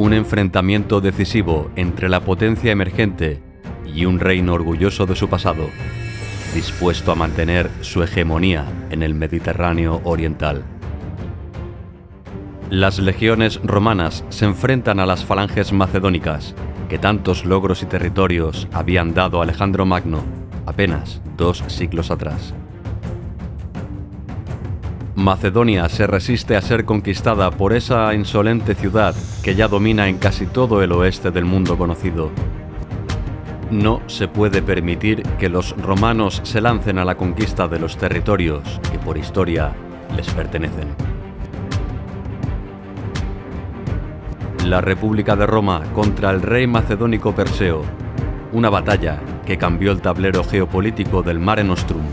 Un enfrentamiento decisivo entre la potencia emergente y un reino orgulloso de su pasado, dispuesto a mantener su hegemonía en el Mediterráneo oriental. Las legiones romanas se enfrentan a las falanges macedónicas, que tantos logros y territorios habían dado a Alejandro Magno apenas 2 siglos atrás. Macedonia se resiste a ser conquistada por esa insolente ciudad que ya domina en casi todo el oeste del mundo conocido. No se puede permitir que los romanos se lancen a la conquista de los territorios que por historia les pertenecen. La República de Roma contra el rey macedónico Perseo, una batalla que cambió el tablero geopolítico del Mare Nostrum.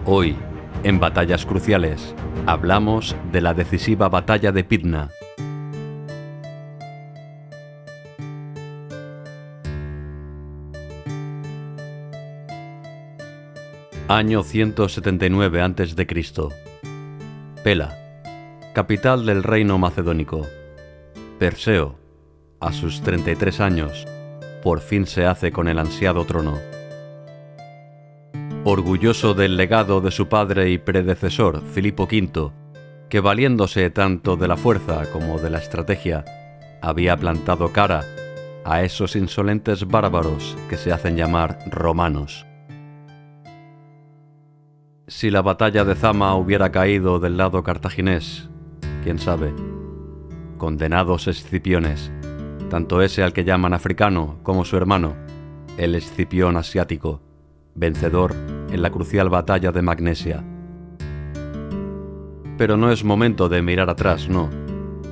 Hoy, en Batallas Cruciales, hablamos de la decisiva batalla de Pydna. Año 179 a.C. Pela, capital del reino macedónico. Perseo, a sus 33 años, por fin se hace con el ansiado trono. Orgulloso del legado de su padre y predecesor, Filipo V, que valiéndose tanto de la fuerza como de la estrategia, había plantado cara a esos insolentes bárbaros que se hacen llamar romanos. Si la batalla de Zama hubiera caído del lado cartaginés, quién sabe. Condenados Escipiones, tanto ese al que llaman africano como su hermano, el Escipión asiático, vencedor en la crucial batalla de Magnesia. Pero no es momento de mirar atrás, no.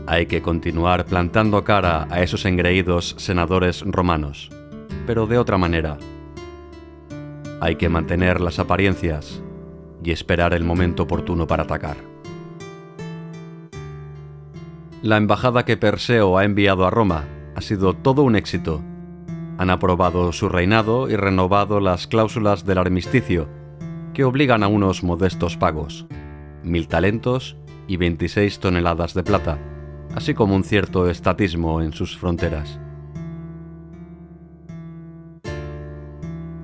Hay que continuar plantando cara a esos engreídos senadores romanos, pero de otra manera. Hay que mantener las apariencias y esperar el momento oportuno para atacar. La embajada que Perseo ha enviado a Roma ha sido todo un éxito. Han aprobado su reinado y renovado las cláusulas del armisticio, que obligan a unos modestos pagos, 1000 talentos y 26 toneladas de plata, así como un cierto estatismo en sus fronteras.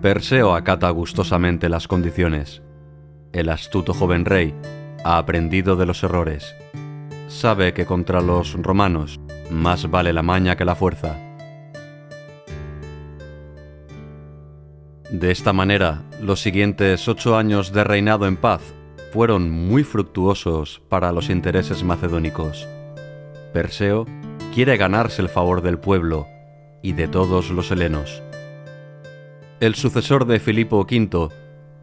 Perseo acata gustosamente las condiciones. El astuto joven rey ha aprendido de los errores. Sabe que contra los romanos más vale la maña que la fuerza. De esta manera, los siguientes 8 años de reinado en paz fueron muy fructuosos para los intereses macedónicos. Perseo quiere ganarse el favor del pueblo y de todos los helenos. El sucesor de Filipo V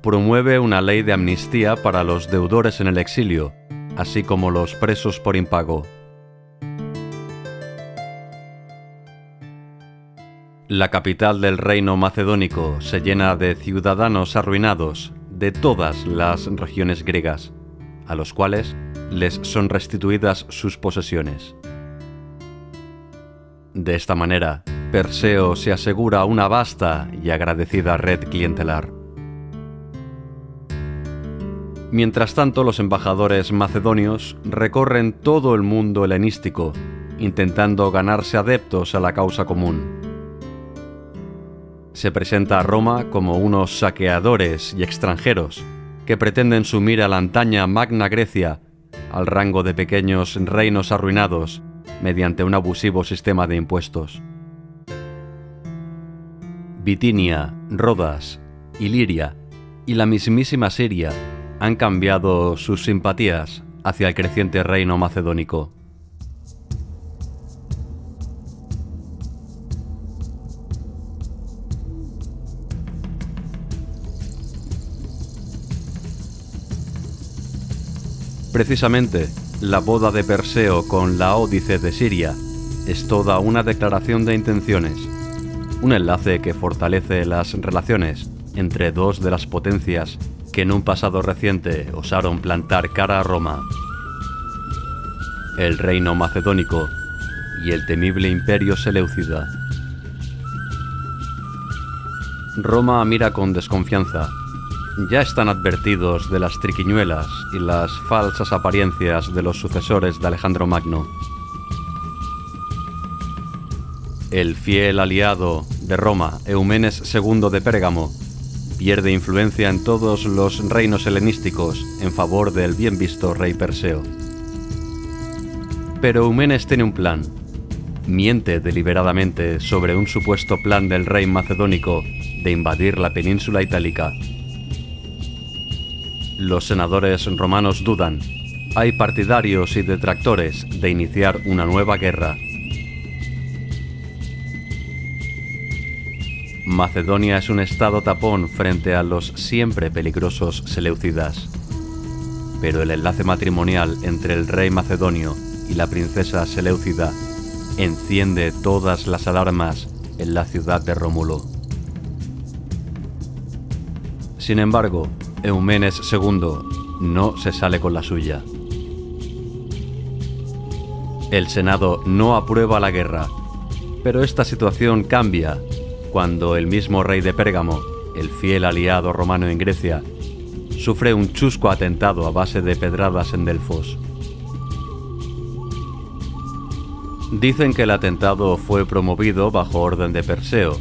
promueve una ley de amnistía para los deudores en el exilio, así como los presos por impago. La capital del reino macedónico se llena de ciudadanos arruinados de todas las regiones griegas, a los cuales les son restituidas sus posesiones. De esta manera, Perseo se asegura una vasta y agradecida red clientelar. Mientras tanto, los embajadores macedonios recorren todo el mundo helenístico, intentando ganarse adeptos a la causa común. Se presenta a Roma como unos saqueadores y extranjeros que pretenden sumir a la antaña Magna Grecia al rango de pequeños reinos arruinados mediante un abusivo sistema de impuestos. Bitinia, Rodas, Iliria y la mismísima Siria han cambiado sus simpatías hacia el creciente reino macedónico. Precisamente, la boda de Perseo con Laódice de Siria es toda una declaración de intenciones, un enlace que fortalece las relaciones entre dos de las potencias que en un pasado reciente osaron plantar cara a Roma: el reino macedónico y el temible imperio seleucida. Roma mira con desconfianza, ya están advertidos de las triquiñuelas y las falsas apariencias de los sucesores de Alejandro Magno. El fiel aliado de Roma, Eumenes II de Pérgamo, pierde influencia en todos los reinos helenísticos en favor del bien visto rey Perseo. Pero Eumenes tiene un plan. Miente deliberadamente sobre un supuesto plan del rey macedónico de invadir la península itálica. Los senadores romanos dudan. Hay partidarios y detractores de iniciar una nueva guerra. Macedonia es un estado tapón frente a los siempre peligrosos seleucidas. Pero el enlace matrimonial entre el rey macedonio y la princesa seleucida enciende todas las alarmas en la ciudad de Rómulo. Sin embargo, Eumenes II no se sale con la suya. El Senado no aprueba la guerra, pero esta situación cambia cuando el mismo rey de Pérgamo, el fiel aliado romano en Grecia, sufre un chusco atentado a base de pedradas en Delfos. Dicen que el atentado fue promovido bajo orden de Perseo,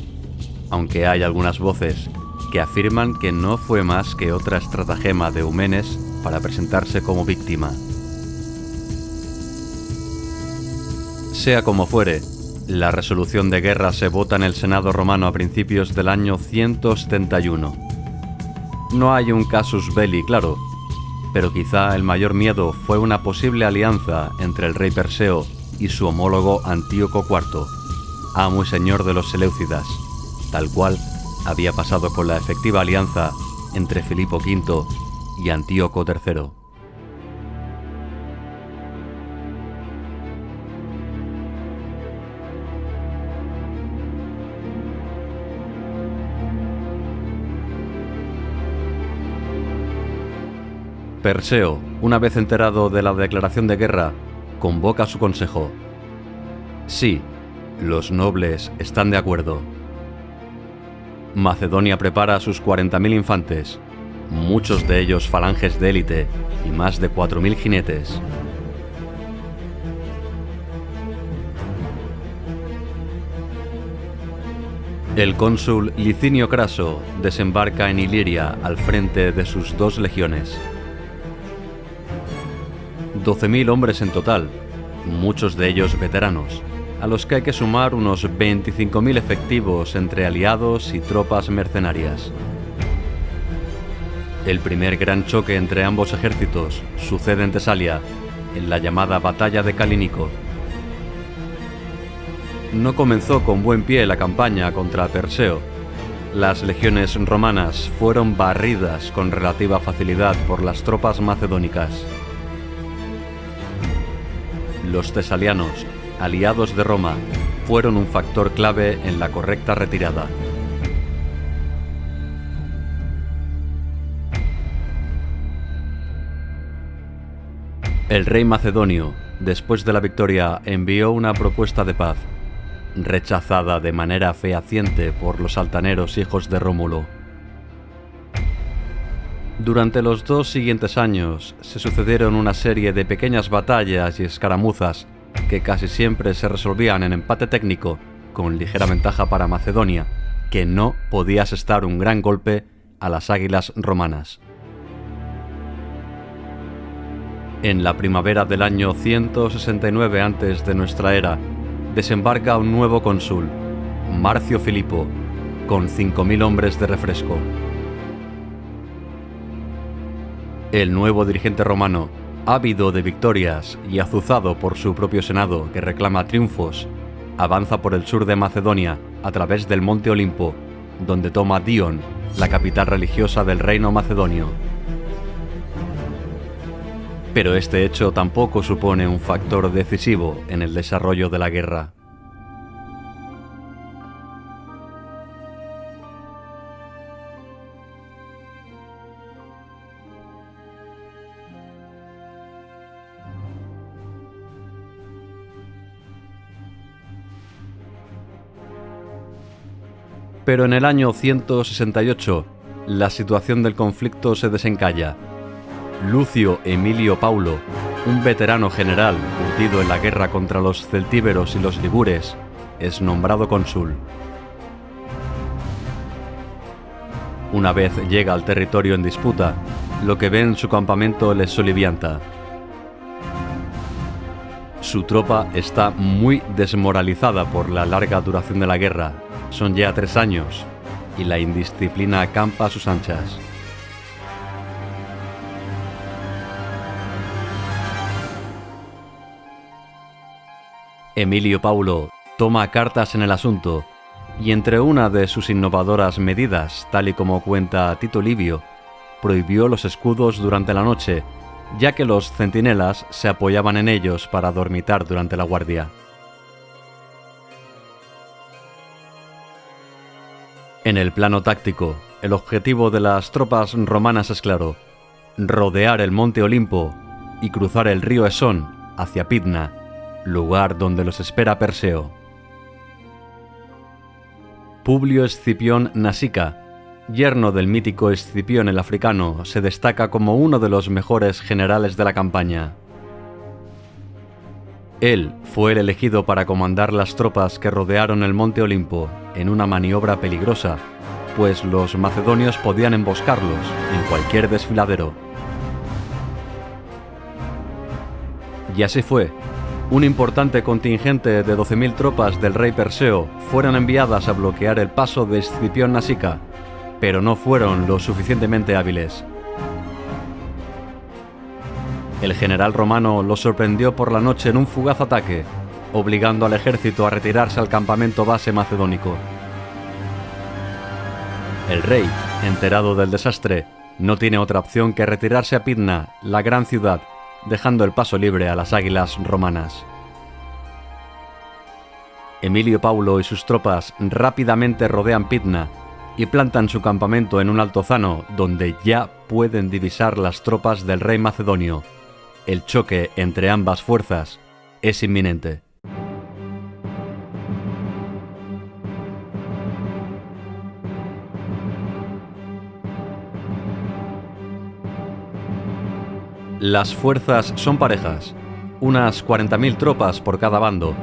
aunque hay algunas voces que afirman que no fue más que otra estratagema de Eumenes para presentarse como víctima. Sea como fuere, la resolución de guerra se vota en el Senado romano a principios del año 171. No hay un casus belli claro, pero quizá el mayor miedo fue una posible alianza entre el rey Perseo y su homólogo Antíoco IV, amo y señor de los seleucidas, tal cual había pasado con la efectiva alianza entre Filipo V y Antíoco III. Perseo, una vez enterado de la declaración de guerra, convoca a su consejo. Sí, los nobles están de acuerdo. Macedonia prepara a sus 40.000 infantes, muchos de ellos falanges de élite y más de 4.000 jinetes. El cónsul Licinio Craso desembarca en Iliria al frente de sus 2 legiones. 12.000 hombres en total, muchos de ellos veteranos, a los que hay que sumar unos 25.000 efectivos entre aliados y tropas mercenarias. El primer gran choque entre ambos ejércitos sucede en Tesalia, en la llamada Batalla de Calínico. No comenzó con buen pie la campaña contra Perseo. Las legiones romanas fueron barridas con relativa facilidad por las tropas macedónicas. Los tesalianos, aliados de Roma, fueron un factor clave en la correcta retirada. El rey macedonio, después de la victoria, envió una propuesta de paz, rechazada de manera fehaciente por los altaneros hijos de Rómulo. Durante los 2 siguientes años se sucedieron una serie de pequeñas batallas y escaramuzas que casi siempre se resolvían en empate técnico, con ligera ventaja para Macedonia, que no podía asestar un gran golpe a las águilas romanas. En la primavera del año 169 antes de nuestra era, desembarca un nuevo cónsul, Marcio Filipo, con 5.000 hombres de refresco. El nuevo dirigente romano, ávido de victorias y azuzado por su propio senado que reclama triunfos, avanza por el sur de Macedonia a través del monte Olimpo, donde toma Dion, la capital religiosa del reino macedonio. Pero este hecho tampoco supone un factor decisivo en el desarrollo de la guerra. Pero en el año 168, la situación del conflicto se desencalla. Lucio Emilio Paulo, un veterano general curtido en la guerra contra los celtíberos y los ligures, es nombrado cónsul. Una vez llega al territorio en disputa, lo que ve en su campamento le solivianta. Su tropa está muy desmoralizada por la larga duración de la guerra. Son ya 3 años, y la indisciplina acampa a sus anchas. Emilio Paulo toma cartas en el asunto, y entre una de sus innovadoras medidas, tal y como cuenta Tito Livio, prohibió los escudos durante la noche, ya que los centinelas se apoyaban en ellos para dormitar durante la guardia. En el plano táctico, el objetivo de las tropas romanas es claro: rodear el monte Olimpo y cruzar el río Esón hacia Pydna, lugar donde los espera Perseo. Publio Escipión Nasica, yerno del mítico Escipión el africano, se destaca como uno de los mejores generales de la campaña. Él fue el elegido para comandar las tropas que rodearon el monte Olimpo en una maniobra peligrosa, pues los macedonios podían emboscarlos en cualquier desfiladero. Y así fue. Un importante contingente de 12.000 tropas del rey Perseo fueron enviadas a bloquear el paso de Escipión Nasica, pero no fueron lo suficientemente hábiles. El general romano los sorprendió por la noche en un fugaz ataque, obligando al ejército a retirarse al campamento base macedónico. El rey, enterado del desastre, no tiene otra opción que retirarse a Pydna, la gran ciudad, dejando el paso libre a las águilas romanas. Emilio Paulo y sus tropas rápidamente rodean Pydna y plantan su campamento en un altozano donde ya pueden divisar las tropas del rey macedonio. El choque entre ambas fuerzas es inminente. Las fuerzas son parejas, unas 40.000 tropas por cada bando,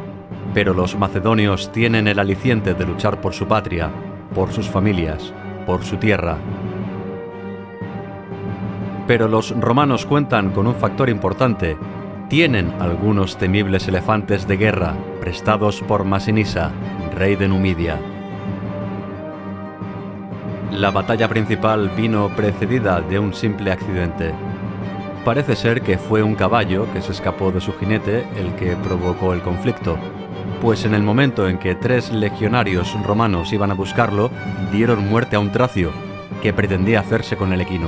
pero los macedonios tienen el aliciente de luchar por su patria, por sus familias, por su tierra. Pero los romanos cuentan con un factor importante: tienen algunos temibles elefantes de guerra prestados por Masinisa, rey de Numidia. La batalla principal vino precedida de un simple accidente. Parece ser que fue un caballo que se escapó de su jinete el que provocó el conflicto, pues en el momento en que 3 legionarios romanos iban a buscarlo, dieron muerte a un tracio que pretendía hacerse con el equino.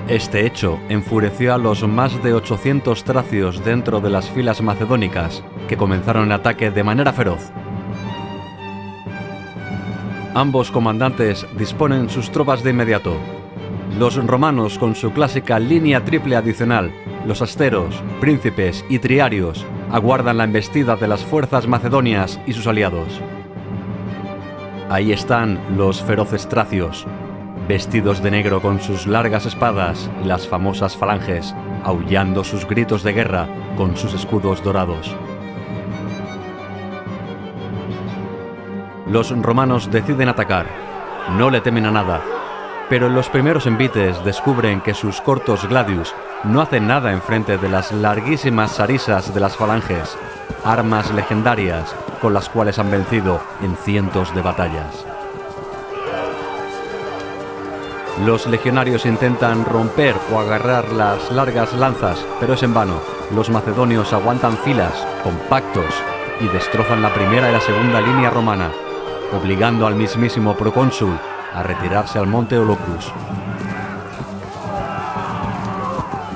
Este hecho enfureció a los más de 800 tracios dentro de las filas macedónicas, que comenzaron el ataque de manera feroz. Ambos comandantes disponen sus tropas de inmediato. Los romanos, con su clásica línea triple adicional, los asteros, príncipes y triarios, aguardan la embestida de las fuerzas macedonias y sus aliados. Ahí están los feroces tracios, vestidos de negro con sus largas espadas y las famosas falanges, aullando sus gritos de guerra con sus escudos dorados. Los romanos deciden atacar. No le temen a nada, pero en los primeros envites descubren que sus cortos gladius no hacen nada enfrente de las larguísimas sarisas de las falanges, armas legendarias con las cuales han vencido en cientos de batallas. Los legionarios intentan romper o agarrar las largas lanzas, pero es en vano. Los macedonios aguantan filas, compactos, y destrozan la primera y la segunda línea romana, obligando al mismísimo procónsul a retirarse al monte Olocrus.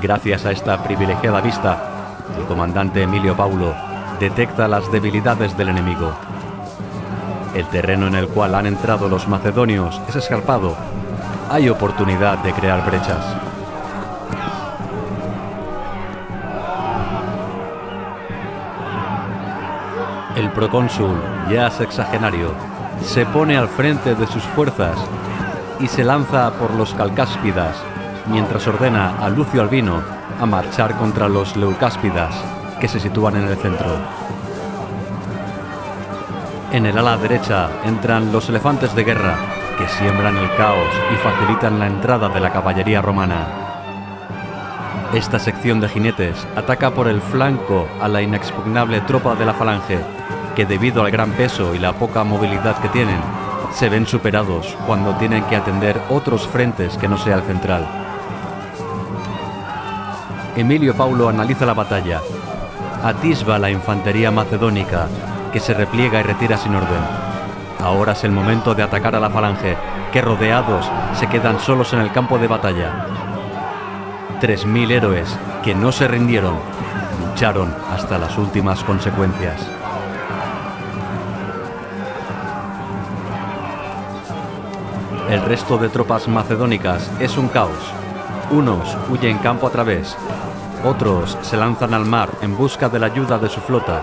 Gracias a esta privilegiada vista, el comandante Emilio Paulo detecta las debilidades del enemigo. El terreno en el cual han entrado los macedonios es escarpado. Hay oportunidad de crear brechas. El procónsul, ya sexagenario, se pone al frente de sus fuerzas y se lanza por los calcáspidas, mientras ordena a Lucio Albino a marchar contra los leucáspidas, que se sitúan en el centro. En el ala derecha entran los elefantes de guerra, que siembran el caos y facilitan la entrada de la caballería romana. Esta sección de jinetes ataca por el flanco a la inexpugnable tropa de la falange, que debido al gran peso y la poca movilidad que tienen, se ven superados cuando tienen que atender otros frentes que no sea el central. Emilio Paulo analiza la batalla. Atisba la infantería macedónica, que se repliega y retira sin orden. Ahora es el momento de atacar a la falange, que rodeados se quedan solos en el campo de batalla. 3000 héroes que no se rindieron, lucharon hasta las últimas consecuencias. El resto de tropas macedónicas es un caos. Unos huyen campo a través, otros se lanzan al mar en busca de la ayuda de su flota,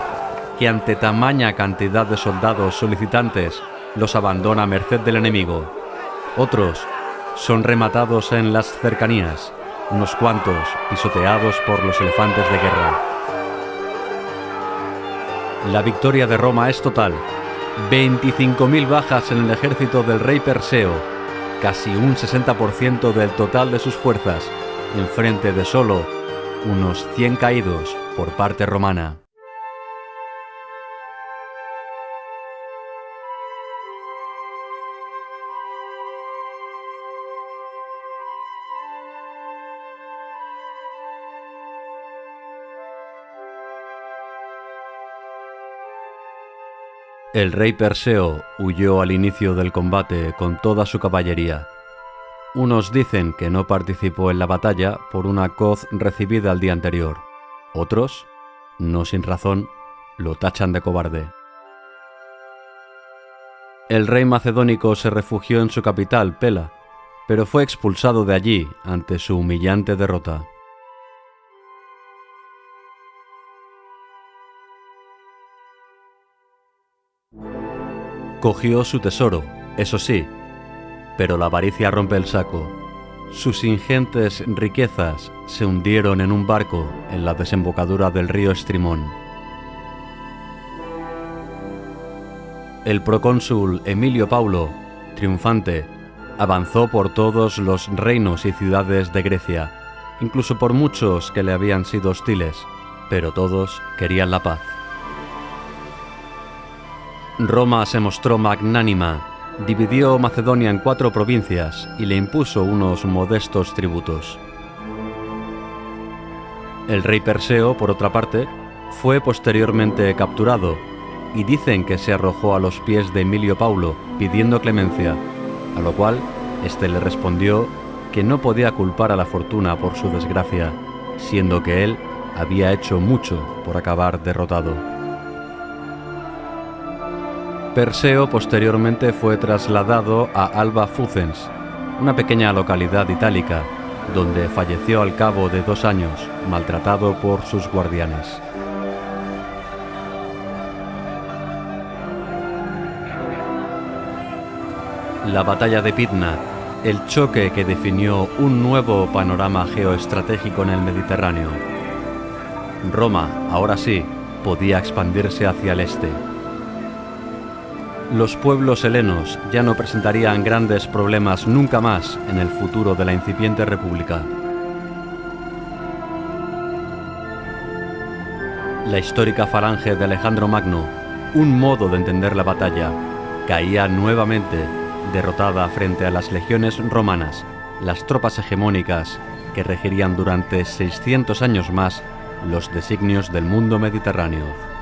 que ante tamaña cantidad de soldados solicitantes los abandona a merced del enemigo. Otros son rematados en las cercanías, unos cuantos pisoteados por los elefantes de guerra. La victoria de Roma es total. 25.000 bajas en el ejército del rey Perseo, casi un 60% del total de sus fuerzas, en frente de solo unos 100 caídos por parte romana. El rey Perseo huyó al inicio del combate con toda su caballería. Unos dicen que no participó en la batalla por una coz recibida el día anterior. Otros, no sin razón, lo tachan de cobarde. El rey macedónico se refugió en su capital, Pela, pero fue expulsado de allí ante su humillante derrota. Cogió su tesoro, eso sí, pero la avaricia rompe el saco. Sus ingentes riquezas se hundieron en un barco en la desembocadura del río Estrimón. El procónsul Emilio Paulo, triunfante, avanzó por todos los reinos y ciudades de Grecia, incluso por muchos que le habían sido hostiles, pero todos querían la paz. Roma se mostró magnánima, dividió Macedonia en 4 provincias y le impuso unos modestos tributos. El rey Perseo, por otra parte, fue posteriormente capturado y dicen que se arrojó a los pies de Emilio Paulo pidiendo clemencia, a lo cual éste le respondió que no podía culpar a la fortuna por su desgracia, siendo que él había hecho mucho por acabar derrotado. Perseo posteriormente fue trasladado a Alba Fucens, una pequeña localidad itálica, donde falleció al cabo de 2 años, maltratado por sus guardianes. La batalla de Pydna, el choque que definió un nuevo panorama geoestratégico en el Mediterráneo. Roma, ahora sí, podía expandirse hacia el este. Los pueblos helenos ya no presentarían grandes problemas nunca más en el futuro de la incipiente república. La histórica falange de Alejandro Magno, un modo de entender la batalla, caía nuevamente derrotada frente a las legiones romanas, las tropas hegemónicas que regirían durante 600 años más los designios del mundo mediterráneo.